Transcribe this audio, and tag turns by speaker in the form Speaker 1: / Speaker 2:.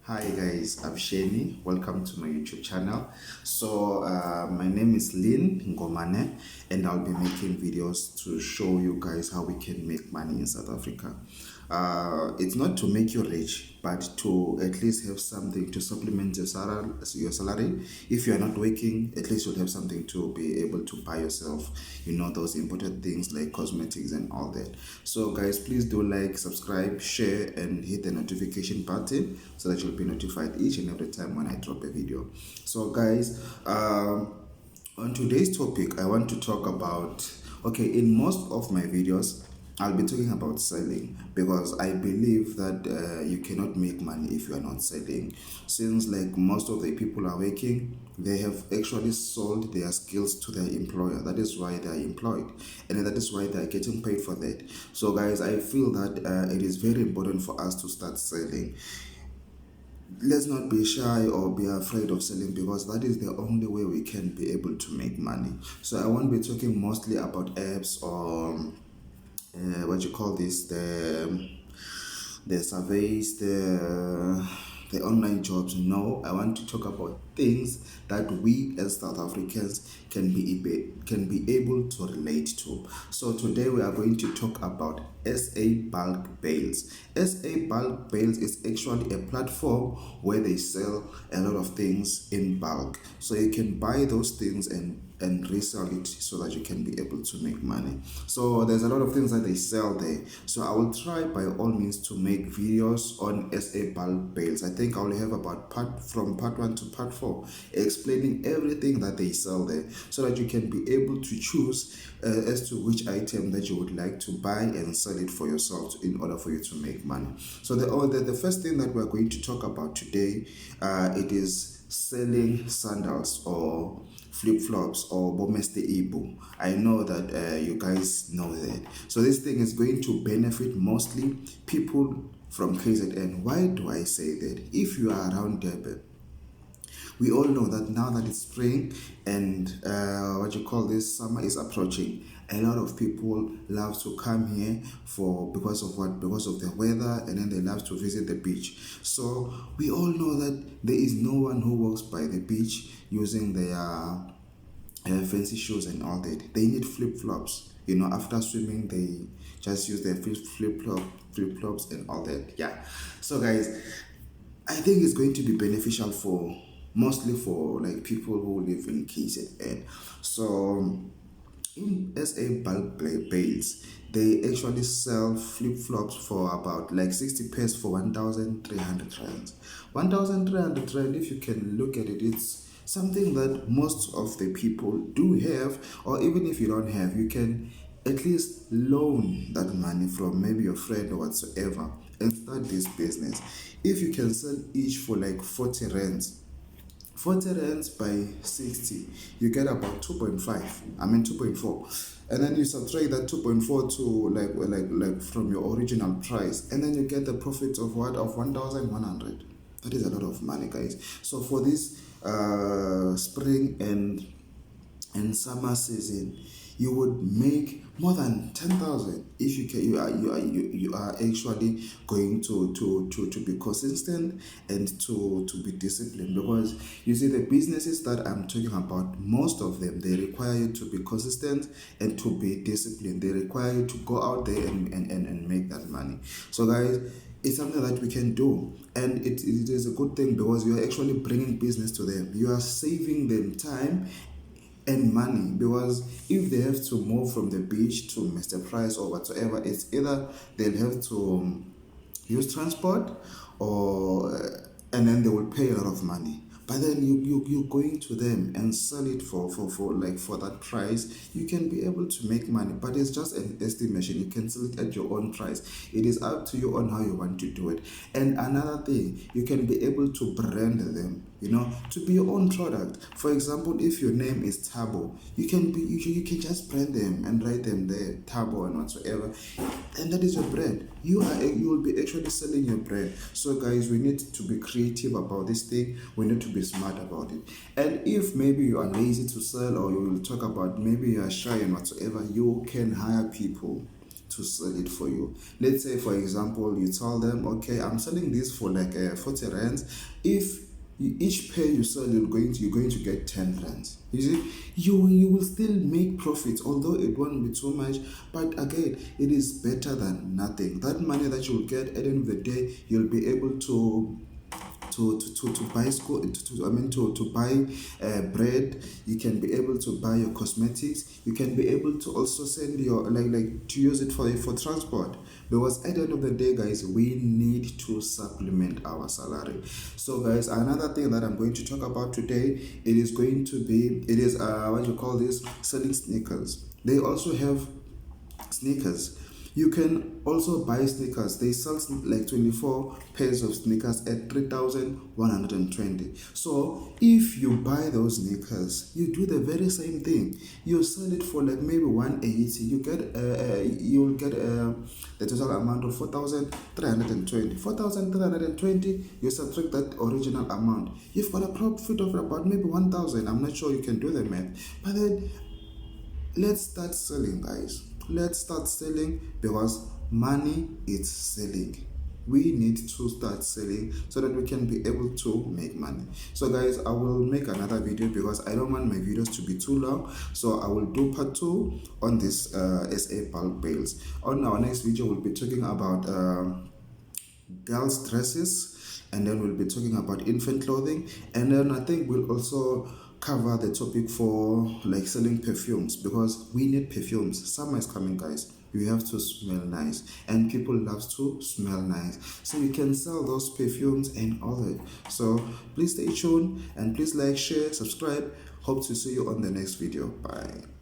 Speaker 1: Hi guys, I'm Sheni. Welcome to my YouTube channel. My name is Lynn Ngomane, and I'll be making videos to show you guys how we can make money in South Africa. It's not to make you rich, but to at least have something to supplement your salary. If you are not working, at least you'll have something to be able to buy yourself, those important things like cosmetics and all that. So guys, please do like, subscribe, share, and hit the notification button so that you'll be notified each and every time when I drop a video. So guys, on today's topic, I want to talk about, okay, in most of my videos, I'll be talking about selling because I believe that you cannot make money if you are not selling. Since like most of the people are working, they have actually sold their skills to their employer. That is why they are employed, and that is why they are getting paid for that. So guys, I feel that it is very important for us to start selling. Let's not be shy or be afraid of selling because that is the only way we can be able to make money. So I won't be talking mostly about apps or what you call this, the surveys, the online jobs. No, I want to talk about things that we as South Africans can be able to relate to. So today we are going to talk about SA Bulk Bales. SA Bulk Bales is actually a platform where they sell a lot of things in bulk. So you can buy those things and resell it so that you can be able to make money. So there's a lot of things that they sell there. So I will try by all means to make videos on SA Bulk Bales. I think I will have about from part 1 to part 4 explaining everything that they sell there so that you can be able to choose as to which item that you would like to buy and sell it for yourself in order for you to make money. So the first thing that we're going to talk about today, it is selling sandals or flip-flops or bomeste ibu. I know that you guys know that. So this thing is going to benefit mostly people from KZN. Why do I say that? If you are around Durban, we all know that now that it's spring and summer is approaching, a lot of people love to come here because of what? Because of the weather, and then they love to visit the beach. So we all know that there is no one who walks by the beach using their fancy shoes and all that. They need flip-flops. After swimming, they just use their flip-flops and all that. Yeah. So guys, I think it's going to be beneficial mostly for like people who live in KZN. So in SA Bulk Bales, they actually sell flip-flops for about like 60 pairs for 1,300 rand. 1,300 rand, if you can look at it, it's something that most of the people do have, or even if you don't have, you can at least loan that money from maybe your friend or whatsoever and start this business. If you can sell each for like 40 rands, 40 rands by 60, you get about 2.4, and then you subtract that 2.4 to like from your original price, and then you get the profit of 1,100. That is a lot of money, guys. So for this spring and summer season, you would make more than 10,000 if you are actually going to be consistent and to be disciplined. Because you see, the businesses that I'm talking about, most of them, they require you to be consistent and to be disciplined. They require you to go out there and make that money. So guys, it's something that we can do, and it is a good thing because you are actually bringing business to them. You are saving them time and money, because if they have to move from the beach to Mr. Price or whatsoever, it's either they'll have to use transport or and then they will pay a lot of money. But then you're going to them and sell it for that price, you can be able to make money. But it's just an estimation. You can sell it at your own price. It is up to you on how you want to do it. And another thing, you can be able to brand them, to be your own product. For example, if your name is Tabo, you can just brand them and write them there, Tabo and whatsoever, and that is your brand. You will be actually selling your brand. So guys, we need to be creative about this thing. We need to be smart about it. And if maybe you are lazy to sell, or you will talk about maybe you are shy and whatsoever, you can hire people. to sell it for you. Let's say, for example, you tell them, okay, I'm selling this for like 40 rands. If each pair you sell, you're going to get 10 rands. You see, you will still make profits, although it won't be too much. But again, it is better than nothing. That money that you'll get at the end of the day, you'll be able to buy school to buy bread. You can be able to buy your cosmetics. You can be able to also send your like to use it for transport, because at the end of the day, guys, we need to supplement our salary. So guys, another thing that I'm going to talk about today, it is what you call this, selling sneakers. They also have sneakers. You can also buy sneakers. They sell like 24 pairs of sneakers at 3,120. So if you buy those sneakers, you do the very same thing. You sell it for like maybe 180. You'll get the total amount of 4,320. 4,320. You subtract that original amount. You've got a profit of about maybe 1,000. I'm not sure you can do the math, but then let's start selling, guys. Let's start selling, because money is selling. We need to start selling so that we can be able to make money. So guys, I will make another video because I don't want my videos to be too long. So I will do part 2 on this SA bulk bales. On our next video, we'll be talking about girls' dresses, and then we'll be talking about infant clothing, and then I think we'll also cover the topic for like selling perfumes, because we need perfumes. Summer is coming, guys. You have to smell nice, and people love to smell nice, so we can sell those perfumes and all that. So please stay tuned, and please like, share, subscribe. Hope to see you on the next video. Bye.